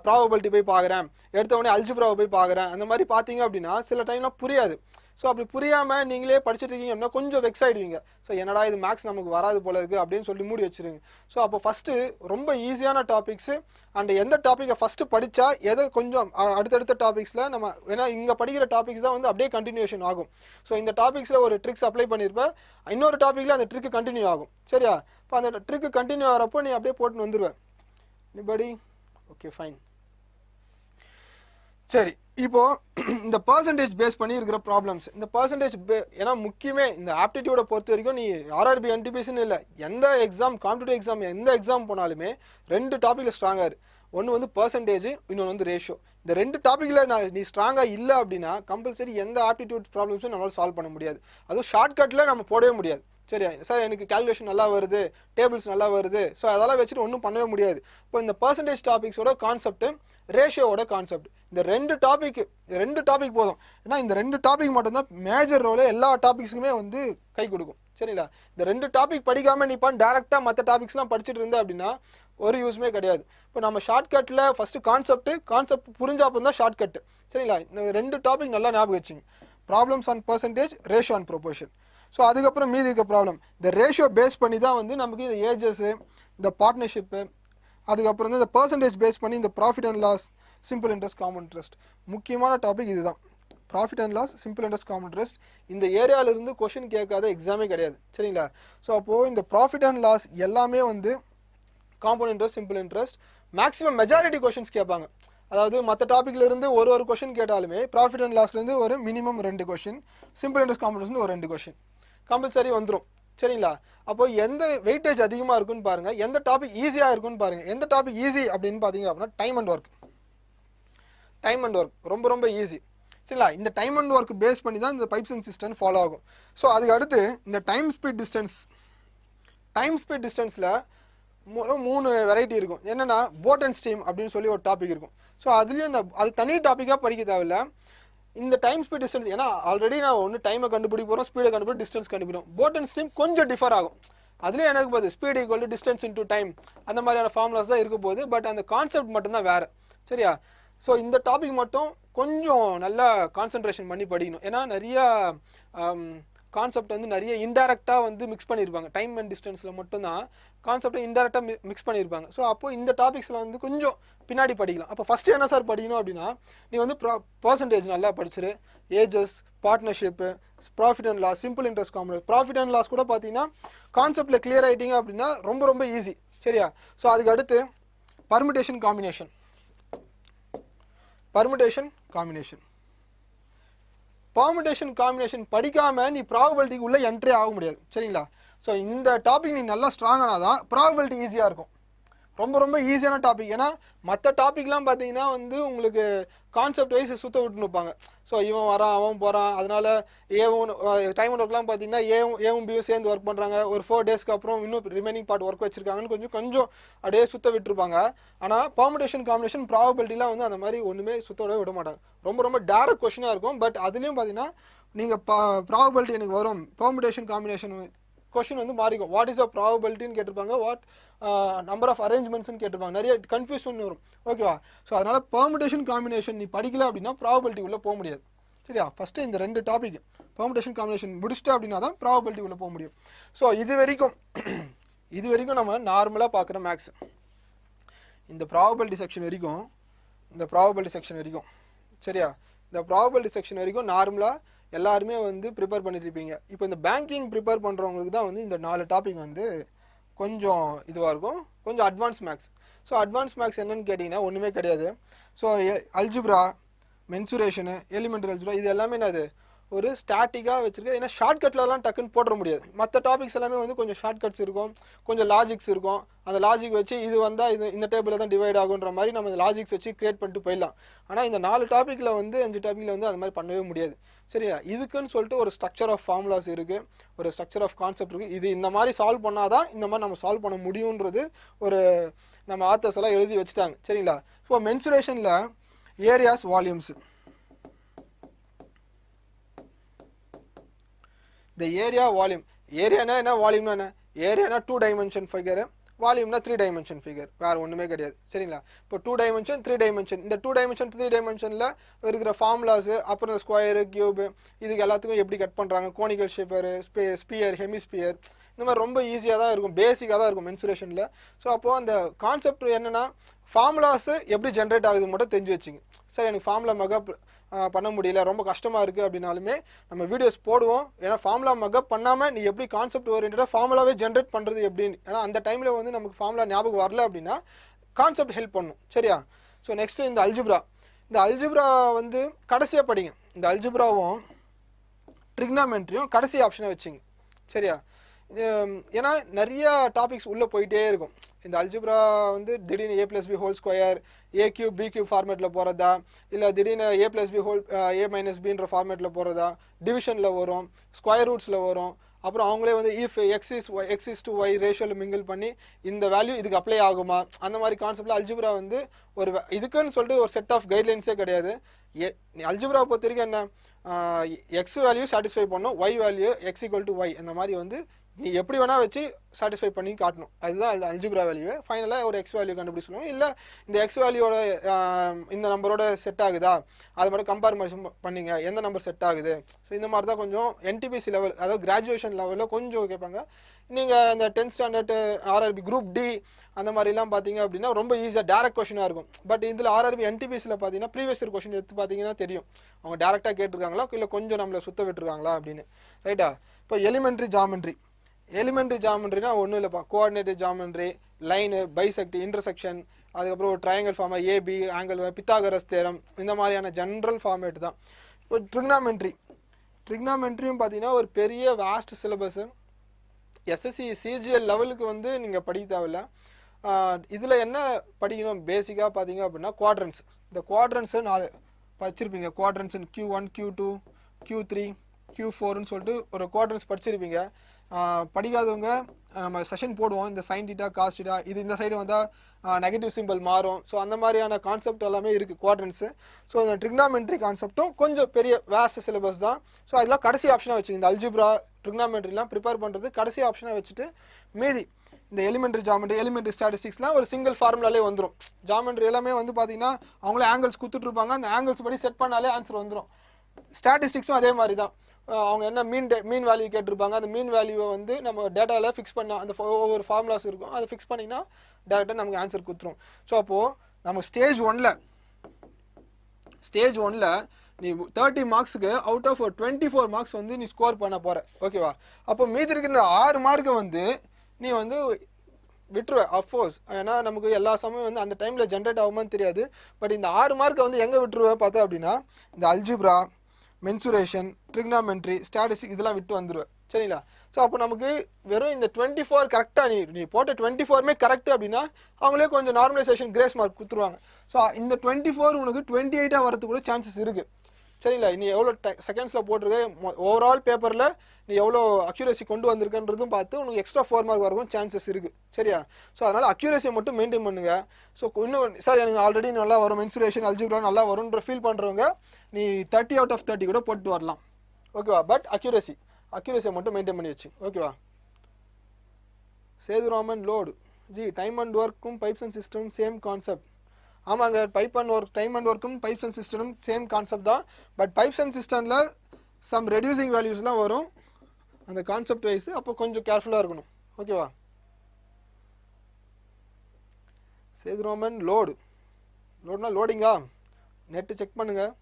ப்ராபபிலிட்டி போய் பார்க்குறேன் எடுத்த உடனே அல்ஜிப்ராவை போய் பார்க்குறேன் அந்த மாதிரி பார்த்தீங்க அப்படின்னா சில டைம்லாம் புரியாது ஸோ அப்படி புரியாமல் நீங்களே படிச்சுட்டு இருக்கீங்க அப்படின்னா கொஞ்சம் வெக்ஸ் ஆகிடுவீங்க ஸோ என்னடா இது மேக்ஸ் நமக்கு வராது போல இருக்குது அப்படின்னு சொல்லி மூடி வச்சுருங்க ஸோ அப்போ ஃபஸ்ட்டு ரொம்ப ஈஸியான டாபிக்ஸு அண்ட் எந்த டாப்பிக்கை ஃபஸ்ட்டு படித்தா எதை கொஞ்சம் அடுத்தடுத்த டாபிக்ஸில் நம்ம ஏன்னா இங்கே படிக்கிற டாபிக்ஸ் தான் வந்து அப்படியே கண்டினியூஷன் ஆகும் ஸோ இந்த டாபிக்ஸில் ஒரு ட்ரிக்ஸ் அப்ளை பண்ணியிருப்பேன் இன்னொரு டாப்பிக்கில் அந்த ட்ரிக்கு கண்டினியூ ஆகும் சரியா இப்போ அந்த ட்ரிக்கு கண்டினியூ ஆகிறப்போ நீ அப்படியே போட்டுன்னு வந்துடுவேன் நிபடி ஓகே ஃபைன் சரி இப்போ இந்த பர்சன்டேஜ் பேஸ் பண்ணி இருக்கிற ப்ராப்ளம்ஸ் இந்த பர்சன்டேஜ் ஏன்னா முக்கியமே இந்த ஆப்டிடியூடை பொறுத்த வரைக்கும் நீ ஆர்ஆர்பி என்டிபிசின்னு இல்லை எந்த எக்ஸாம் காம்படிட்டிவ் எக்ஸாம் எந்த எக்ஸாம் போனாலுமே 2 டாப்பிக்கில் ஸ்ட்ராங்காக இரு ஒன்று வந்து பர்சன்டேஜ் இன்னொன்று வந்து ரேஷியோ இந்த 2 டாப்பிக்கில் நீ ஸ்ட்ராங்காக இல்லை அப்படின்னா கம்பல்சரி எந்த ஆப்டிடியூட் ப்ராப்ளம்ஸும் நம்மளால் சால்வ் பண்ண முடியாது அதுவும் ஷார்ட்கட்டில் நம்ம போடவே முடியாது சரியா சார் எனக்கு கால்குலேஷன் நல்லா வருது டேபிள்ஸ் நல்லா வருது ஸோ அதெல்லாம் வச்சுட்டு ஒன்றும் பண்ணவே முடியாது இப்போ இந்த பர்சன்டேஜ் டாபிக்ஸோட கான்செப்ட் ரேஷியோட கான்செப்ட் இந்த 2 டாபிக் போதும் ஏன்னா இந்த 2 டாபிக் மட்டும்தான் மேஜர் ரோல எல்லா டாபிக்ஸுக்குமே வந்து கை கொடுக்கும் சரிங்களா இந்த 2 டாபிக் படிக்காமல் நீ டேரெக்டாக மற்ற டாபிக்ஸ்லாம் படிச்சுட்டு இருந்த அப்படின்னா ஒரு யூஸ்மே கிடையாது இப்போ நம்ம ஷார்ட்கட்டில் ஃபஸ்ட்டு கான்செப்ட் புரிஞ்சாப்போ தான் ஷார்ட்கட்டு சரிங்களா இந்த 2 டாபிக் நல்லா ஞாபகம் வச்சுங்க problems on percentage ratio on proportion so அதுக்கப்புறம் மீதி இருக்க ப்ராப்ளம் இந்த ரேஷியோ பேஸ் பண்ணி தான் வந்து நமக்கு இந்த ஏஜஸ்ஸு இந்த பார்ட்னர்ஷிப்பு அதுக்கப்புறம் வந்து இந்த பர்சன்டேஜ் பேஸ் பண்ணி இந்த profit and loss simple interest common interest முக்கியமான டாபிக் இதுதான் profit and loss simple interest common interest இந்த ஏரியாவிலிருந்து கொஷின் கேட்காத எக்ஸாமே கிடையாது சரிங்களா ஸோ அப்போது இந்த ப்ராஃபிட் அண்ட் லாஸ் எல்லாமே வந்து compound interest simple interest maximum majority questions கேட்பாங்க அதாவது மற்ற டாப்பிக்லேருந்து ஒரு கொஷின் கேட்டாலுமே ப்ராஃபிட் அண்ட் லாஸ்லேருந்து ஒரு minimum 2 question simple interest common interest ஒரு 2 கொஷின் கம்பல்சரி வந்துடும் சரிங்களா அப்போ எந்த வெயிட்டேஜ் அதிகமாக இருக்குன்னு பாருங்கள் எந்த டாபிக் ஈஸியாக இருக்குன்னு பாருங்கள் எந்த டாபிக் ஈஸி அப்படின்னு பார்த்தீங்க அப்படின்னா டைம் அண்ட் ஒர்க் ரொம்ப ரொம்ப ஈஸி சரிங்களா இந்த டைம் அண்ட் ஒர்க் பேஸ் பண்ணி தான் இந்த பைப்ஸ் அண்ட் சிஸ்டம் ஃபாலோ ஆகும் ஸோ அதுக்கு அடுத்து இந்த டைம் ஸ்பீட் டிஸ்டன்ஸில் 3 வெரைட்டி இருக்கும் என்னென்னா போட் அண்ட் ஸ்டீம் அப்படின்னு சொல்லி ஒரு டாபிக் இருக்கும் ஸோ அதுலேயும் அது தனி டாப்பிக்காக படிக்க தேவையில்லை இந்த டைம் ஸ்பீட் டிஸ்டன்ஸ் ஏன்னா ஆல்ரெடி நான் ஒன்று டைமை கண்டுபிடிக்க போகிறோம் ஸ்பீடை கண்டுபிடி டிஸ்டன்ஸ் கண்டுபிடிக்கும் போட் அண்ட் ஸ்டீம் கொஞ்சம் டிஃபர் ஆகும் அதுலேயும் எனக்கு போகுது speed equal to distance into time அந்த மாதிரியான ஃபார்முலாஸ் தான் இருக்க போகுது பட் அந்த கான்செப்ட் மட்டும்தான் வேறு சரியா ஸோ இந்த டாபிக் மட்டும் கொஞ்சம் நல்லா கான்சன்ட்ரேஷன் பண்ணி படிக்கணும் ஏன்னா நிறையா கான்செப்ட் வந்து நிறைய இன்டெரக்டாக வந்து மிக்ஸ் பண்ணியிருப்பாங்க டைம் அண்ட் டிஸ்டன்ஸில் மட்டும்தான் கான்செப்டை இன்டெரக்டாக மிக்ஸ் பண்ணியிருப்பாங்க ஸோ அப்போ இந்த டாபிக்ஸில் வந்து கொஞ்சம் பின்னாடி படிக்கலாம் அப்போ ஃபஸ்ட்டு என்ன சார் படிக்கணும் அப்படின்னா நீ வந்து பர்சன்டேஜ் நல்லா படிச்சிரு ages partnership profit and loss simple interest common profit and loss கூட பார்த்தீங்கன்னா கான்செப்டில் கிளியர் ஆகிட்டீங்க அப்படின்னா ரொம்ப ரொம்ப ஈஸி சரியா ஸோ அதுக்கு அடுத்து பர்முடேஷன் காம்பினேஷன் படிக்காமல் நீ ப்ராபபிலிட்டிக்கு உள்ளே என்ட்ரி ஆக முடியாது சரிங்களா ஸோ இந்த டாபிக் நீ நல்லா ஸ்ட்ராங்கானா தான் ப்ராபபிலிட்டி ஈஸியாக இருக்கும் ரொம்ப ரொம்ப ஈஸியான டாபிக் ஏன்னா மற்ற டாபிக்லாம் பார்த்தீங்கன்னா வந்து உங்களுக்கு கான்செப்ட் வைஸ் சுத்த விட்டுன்னு வைப்பாங்க ஸோ இவன் வரான் அவன் போகிறான் அதனால ஏவும் டைம் அண்ட் ஒர்க்லாம் பார்த்தீங்கன்னா ஏவும் பியும் சேர்ந்து ஒர்க் பண்ணுறாங்க ஒரு 4 டேஸ்க்கு அப்புறம் இன்னும் ரிமைனிங் பார்ட் ஒர்க் வச்சிருக்காங்கன்னு கொஞ்சம் அப்படியே சுத்த விட்டுருப்பாங்க ஆனால் பர்முடேஷன் காம்பினேஷன் ப்ராபபிலிட்டிலாம் வந்து அந்த மாதிரி ஒன்றுமே சுத்த விட மாட்டாங்க ரொம்ப டேரக்ட் கொஷினாக இருக்கும் பட் அதுலேயும் பார்த்தீங்கன்னா நீங்கள் ப்ராபபிலிட்டி எனக்கு வரும் பர்முடேஷன் காம்பினேஷன் கொஷின் வந்து மாறிக்கும் வாட் இஸ் அ ப்ராபபிலிட்டின்னு கேட்டிருப்பாங்க வாட் நம்பர் ஆஃப் அரேஞ்ச்மெண்ட்ஸ்னு கேட்டிருப்பாங்க நிறைய கன்ஃபியூஷன் வரும் ஓகேவா ஸோ அதனால் பெர்முடேஷன் காம்பினேஷன் நீ படிக்கல அப்படின்னா ப்ராபபிலிட்டி உள்ளே போக முடியாது சரியா ஃபஸ்ட்டு இந்த 2 டாபிக் பெர்முடேஷன் காம்பினேஷன் முடிச்சிட்டு அப்படின்னா தான் ப்ராபபிலிட்டி உள்ளே போக முடியும் ஸோ இது வரைக்கும் நம்ம நார்மலாக பார்க்குற மேக்ஸ் இந்த ப்ராபபிலிட்டி செக்ஷன் வரைக்கும் சரியா இந்த ப்ராபபிலிட்டி செக்ஷன் வரைக்கும் நார்மலாக எல்லாருமே வந்து ப்ரிப்பேர் பண்ணிட்டு இருப்பீங்க. இப்போ இந்த பேங்கிங் ப்ரிப்பேர் பண்ணுறவங்களுக்கு தான் வந்து இந்த 4 டாபிக் வந்து கொஞ்சம் இதுவாக இருக்கும், கொஞ்சம் advance maths. So advance maths என்னன்னு கேட்டிங்கன்னா ஒன்றுமே கிடையாது. So algebra, mensuration, elementary algebra இது எல்லாமே என்னது ஒரு ஸ்டாட்டிக்காக வச்சுருக்கேன். ஏன்னா ஷார்ட்கட்லலாம் டக்குன்னு போட முடியாது. மற்ற டாபிக்ஸ் எல்லாமே வந்து கொஞ்சம் ஷார்ட்கட்ஸ் இருக்கும், கொஞ்சம் லாஜிக்ஸ் இருக்கும். அந்த லாஜிக் வச்சு இது வந்தால் இது இந்த டேபிளில் தான் டிவைட் ஆகுன்ற மாதிரி நம்ம இந்த லாஜிக்ஸ் வச்சு கிரியேட் பண்ணிட்டு போயிடலாம். ஆனால் இந்த 4 டாப்பிக்கில் வந்து 5 டாப்பிக்கில் வந்து அது மாதிரி பண்ணவே முடியாது. சரியா? இதுக்குன்னு சொல்லிட்டு ஒரு ஸ்ட்ரக்சர் ஆஃப் ஃபார்முலாஸ் இருக்குது, ஒரு ஸ்ட்ரக்சர் ஆஃப் கான்செப்ட் இருக்குது. இது இந்த மாதிரி சால்வ் பண்ணால் தான் இந்த மாதிரி நம்ம சால்வ் பண்ண முடியுன்றது ஒரு நம்ம ஆத்தர்ஸ் எல்லாம் எழுதி வச்சுட்டாங்க. சரிங்களா? ஸோ மென்சுரேஷனில் ஏரியாஸ், வால்யூம்ஸ். இந்த ஏரியா வால்யூம், ஏரியானா என்ன, வால்யூம்னா என்ன? ஏரியானா 2 டைமென்ஷன் ஃபிகர், வால்யூம்னா 3 டைமென்ஷன் ஃபிகர், வேறு ஒன்றுமே கிடையாது. சரிங்களா? இப்போ 2 டைமென்ஷன் 3 டைமென்ஷன், இந்த 2 டைமென்ஷன் 3 டைமென்ஷனில் இருக்கிற ஃபார்முலாஸு, அப்புறம் ஸ்கொயரு, கியூபு, இதுக்கு எல்லாத்துக்கும் எப்படி கட் பண்ணுறாங்க, கோனிக்கல் ஷேப்பரு, ஸ்பியர், ஹெமிஸ்பியர், இந்த மாதிரி ரொம்ப ஈஸியாக தான் இருக்கும், பேசிக்காக தான் இருக்கும் மென்சுரேஷனில். ஸோ அப்போது அந்த கான்செப்ட் என்னென்னா ஃபார்முலாஸு எப்படி ஜென்ரேட் ஆகுது மட்டும் தெரிஞ்சு வச்சுங்க. சரி, எனக்கு ஃபார்முலா மகப் பண்ண முடியல, ரொம்ப கஷ்டமாக இருக்குது அப்படின்னாலுமே நம்ம வீடியோஸ் போடுவோம். ஏன்னா ஃபார்முலா மக்கப் பண்ணாமல் நீ எப்படி கான்செப்ட் ஓரியன்டாக ஃபார்முலாவே ஜென்ரேட் பண்ணுறது எப்படின்னு, ஏன்னா அந்த டைமில் வந்து நமக்கு ஃபார்முலா ஞாபகம் வரல அப்படின்னா கான்செப்ட் ஹெல்ப் பண்ணும். சரியா? ஸோ நெக்ஸ்ட்டு இந்த அல்ஜிப்ரா. இந்த அல்ஜிப்ரா வந்து கடைசியாக படிங்க. இந்த அல்ஜிப்ராவும் ட்ரிக்னாமெண்ட்ரியும் கடைசி ஆப்ஷனை வச்சுங்க. சரியா? ஏன்னா நிறைய டாபிக்ஸ் உள்ளே போயிட்டே இருக்கும். இந்த அல்ஜிப்ரா வந்து திடீர்னு a+b² a³ b³ ஃபார்மேட்டில் போகிறதா, இல்லை திடீர்னு a+b a-b ஃபார்மேட்டில் போகிறதா, டிவிஷனில் வரும், ஸ்கொயர் ரூட்ஸில் வரும். அப்புறம் அவங்களே வந்து if x is to y ரேஷியோவில் மிங்கிள் பண்ணி இந்த வேல்யூ இதுக்கு அப்ளை ஆகுமா, அந்த மாதிரி கான்செப்டில் அல்ஜிப்ரா வந்து ஒரு இதுக்குன்னு சொல்லிட்டு ஒரு செட் ஆஃப் கைட்லைன்ஸே கிடையாது. அல்ஜிப்ரா பொறுத்த வரைக்கும் என்ன, எக்ஸ் வேல்யூ சாட்டிஸ்ஃபை பண்ணும், ஒய் வேல்யூ x=y, அந்த மாதிரி வந்து நீ எப்படி வேணால் வச்சு சாட்டிஸ்ஃபை பண்ணி காட்டணும். அதுதான் அது அல்ஜிப்ரா வேல்யூ. ஃபைனலாக ஒரு எக்ஸ் வேல்யூ கண்டுபிடிச்சு சொல்லுவாங்க. இல்லை இந்த எக்ஸ் வேல்யூவோட இந்த நம்பரோட செட் ஆகுதா, அது மட்டும் கம்பேரிசன் பண்ணிங்க, எந்த நம்பர் செட் ஆகுது. ஸோ இந்த மாதிரி தான் கொஞ்சம் NTPC லெவல், அதாவது கிராஜுவேஷன் லெவலில் கொஞ்சம் கேட்பாங்க. நீங்கள் இந்த 10th standard RRB group D அந்த மாதிரிலாம் பார்த்தீங்க அப்படின்னா ரொம்ப ஈஸியாக டேரக்ட் கொஷினாக இருக்கும். பட் இதில் RRB NTPCயில் பார்த்தீங்கன்னா ப்ரீவியஸ் இயர் கொஷின் எடுத்து பார்த்தீங்கன்னா தெரியும் அவங்க டேரெக்டாக கேட்டிருக்காங்களா இல்லை கொஞ்சம் நம்மளை சுத்த விட்டுருக்காங்களா அப்படின்னு. ரைட்டா? இப்போ எலிமெண்ட்ரி ஜாமெண்ட்ரி. எலிமெண்ட்ரி ஜாமெண்ட்ரினா ஒன்றும் இல்லைப்பா, coordinated geometry, line, bisect, intersection, அதுக்கப்புறம் ஒரு ட்ரையாங்கிள் ஃபார்மா ஏபி, ஆங்கிள், பித்தாகரஸ் தேரம், இந்த மாதிரியான ஜென்ரல் ஃபார்மேட் தான். இப்போ ட்ரிக்னாமெண்ட்ரியும் பார்த்தீங்கன்னா ஒரு பெரிய வாஸ்ட் சிலபஸ்ஸு. SSC CGL லெவலுக்கு வந்து நீங்கள் படிக்க தேவையில்ல. இதில் என்ன படிக்கணும் பேசிக்காக பார்த்தீங்க அப்படின்னா குவாட்ரன்ஸ். இந்த குவாட்ரன்ஸு 4 படிச்சிருப்பீங்க. குவாட்ரன்ஸ் Q1, Q2, Q3, Q4ன்னு சொல்லிட்டு ஒரு குவாட்ரன்ஸ் படிச்சிருப்பீங்க. படிக்காதவங்க நம்ம செஷன் போடுவோம், இந்த சைன் டீட்டா, காஸ் டீட்டா, இது இந்த சைடு வந்தால் நெகட்டிவ் சிம்பிள் மாறும். ஸோ அந்த மாதிரியான கான்செப்ட் எல்லாமே இருக்குது குவாட்ரன்ஸு. ஸோ இந்த ட்ரிக்னாமெண்ட்ரி கான்செப்ட்டும் கொஞ்சம் பெரிய வேஸ்ட் சிலபஸ் தான். ஸோ அதெல்லாம் கடைசி ஆப்ஷனாக வச்சுங்க. இந்த அல்ஜிப்ரா, ட்ரிக்னாமெண்ட்ரிலாம் ப்ரிப்பேர் பண்ணுறது கடைசி ஆப்ஷனாக வச்சுட்டு மீதி இந்த எலிமெண்ட்ரி ஜாமெண்ட்ரி, எலிமெண்ட்ரி ஸ்டாட்டிஸ்டிக்ஸ்லாம் ஒரு சிங்கிள் ஃபார்முலாலே வந்துடும். ஜாமெண்ட்ரி எல்லாமே வந்து பார்த்தீங்கன்னா அவங்களே ஆங்கிள்ஸ் கொடுத்துட்ருப்பாங்க, அந்த ஆங்கிள்ஸ் படி செட் பண்ணாலே ஆன்சர் வந்துடும். ஸ்டாட்டிஸ்டிக்ஸும் அதே மாதிரி தான். அவங்க என்ன மீன் வேல்யூ கேட்டிருப்பாங்க, அந்த மீன் வேல்யூவை வந்து நம்ம டேட்டாவில் ஃபிக்ஸ் பண்ணால் அந்த ஒவ்வொரு ஃபார்முலாஸ் இருக்கும், அதை ஃபிக்ஸ் பண்ணிங்கன்னா டேரெக்டாக நமக்கு ஆன்சர் கொடுத்துரும். ஸோ அப்போது நம்ம ஸ்டேஜ் ஒன்னில் நீ 30 மார்க்ஸுக்கு அவுட் ஆஃப் ஒரு 24 மார்க்ஸ் வந்து நீ ஸ்கோர் பண்ண போகிற. ஓகேவா? அப்போ மீதி இருக்கிற 6 மார்க்கை வந்து நீ வந்து விட்டுருவேன் அஃப்கோர்ஸ். ஏன்னா நமக்கு எல்லா சமயம் வந்து அந்த டைமில் ஜென்ரேட் ஆகுமான்னு தெரியாது. பட் இந்த 6 மார்க்கை வந்து எங்கே விட்டுருவேன் பார்த்தா அப்படின்னா இந்த அல்ஜிப்ரா, மென்சுரேஷன், ட்ரிக்னாமெண்ட்ரி, ஸ்டாட்டிஸ்டிக் இதெல்லாம் விட்டு வந்துடுவேன். சரிங்களா? ஸோ அப்போ நமக்கு வெறும் இந்த 24 கரெக்டாக நீ போட்ட 24மே கரெக்டு அப்படின்னா அவங்களே கொஞ்சம் நார்மலைசேஷன் கிரேஸ் மார்க் கொடுத்துருவாங்க. ஸோ இந்த 24 உனக்கு 28 வரதுக்கு கூட சான்சஸ் இருக்குது. சரிங்களா? நீ எவ்வளோ செகண்ட்ஸில் போட்டிருக்க, ஓவரால் பேப்பரில் நீ எவ்வளோ அக்யூரேசி கொண்டு வந்திருக்கன்றதும் பார்த்து உனக்கு எக்ஸ்ட்ரா 4 மார்க் வரவும் சான்சஸ் இருக்குது. சரியா? ஸோ அதனால் அக்யூரேசியை மட்டும் மெயின்டைன் பண்ணுங்கள். ஸோ இன்னும் சார் எனக்கு ஆல்ரெடி நல்லா வரும், மென்சுரேஷன், அல்ஜிப்ரா நல்லா வரும்ன்ற ஃபீல் பண்ணுறவங்க நீ 30 out of 30 கூட போட்டு வரலாம். ஓகேவா? பட் அக்யூரேசியை மட்டும் மெயின்டைன் பண்ணி வச்சு. ஓகேவா? Sethuraman load ji, time and ஒர்க்கும் pipes and system same concept. ஆமாங்க, டைம் அண்ட் ஒர்க்கும் pipes and system same concept தான். பட் பைப்ஸ் அண்ட் சிஸ்டமில் சம் ரெடியூசிங் வேல்யூஸ்லாம் வரும் அந்த கான்செப்ட் வைஸ். அப்போ கொஞ்சம் கேர்ஃபுல்லாக இருக்கணும். ஓகேவா? சேதுராமன் லோடுனா லோடிங்கா, நெட்டு செக் பண்ணுங்கள்.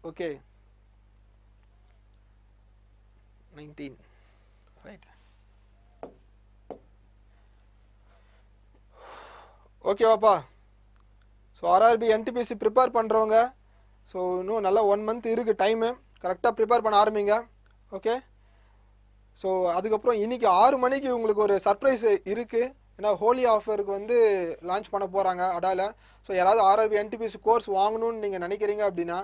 Okay 19 right. ஓகேவாப்பா. ஸோ ஆர்ஆர்பி என்டிபிசி ப்ரிப்பேர் பண்ணுறவங்க ஸோ இன்னும் நல்லா 1 மந்த் இருக்குது டைமு, கரெக்டாக ப்ரிப்பேர் பண்ண ஆரம்பிங்க. ஓகே. ஸோ அதுக்கப்புறம் இன்றைக்கி 6 மணிக்கு உங்களுக்கு ஒரு சர்ப்ரைஸ் இருக்குது. ஏன்னா ஹோலி ஆஃபருக்கு வந்து லான்ச் பண்ண போகிறாங்க அடாவில். ஸோ யாராவது ஆர்ஆர்பி என்டிபிசி கோர்ஸ் வாங்கணும்னு நீங்கள் நினைக்கிறீங்க அப்படின்னா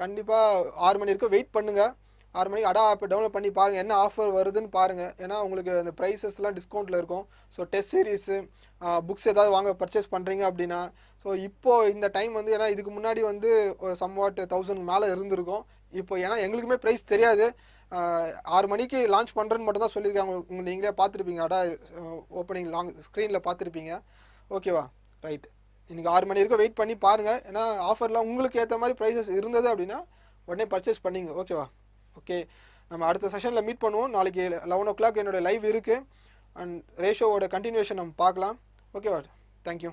கண்டிப்பாக 6 மணி வரைக்கும் வெயிட் பண்ணுங்கள். 6 மணிக்கு அடா ஆப்பை டவுன்லோட் பண்ணி பாருங்கள் என்ன ஆஃபர் வருதுன்னு பாருங்கள். ஏன்னா உங்களுக்கு அந்த ப்ரைஸஸ்லாம் டிஸ்கவுண்ட்டில் இருக்கும். ஸோ டெஸ்ட் சீரீஸு புக்ஸ் ஏதாவது வாங்க பர்ச்சேஸ் பண்ணுறீங்க அப்படின்னா ஸோ இப்போது இந்த டைம் வந்து ஏன்னா இதுக்கு முன்னாடி வந்து சம்வாட் 1000 மேலே இருந்திருக்கும். இப்போ ஏன்னா எங்களுக்குமே ப்ரைஸ் தெரியாது. 6 மணிக்கு லான்ச் பண்ணுறேன்னு மட்டும் தான் சொல்லியிருக்காங்க. நீங்களே பார்த்துருப்பீங்க அடா ஓப்பனிங் ஸ்க்ரீனில் பார்த்துருப்பீங்க. ஓகேவா ரைட். இன்றைக்கி 6 மணி வரைக்கும் வெயிட் பண்ணி பாருங்கள். ஏன்னா ஆஃபர்லாம் உங்களுக்கு ஏற்ற மாதிரி ப்ரைஸஸ் இருந்தது அப்படின்னா உடனே பர்ச்சேஸ் பண்ணிங்க. ஓகேவா. ஓகே, நம்ம அடுத்த செஷனில் மீட் பண்ணுவோம். நாளைக்கு 11 o'clock என்னோடய லைவ் இருக்குது. அண்ட் ரேஷோவோட கண்டினியூஷன் நம்ம பார்க்கலாம். ஓகேவா, தேங்க்யூ.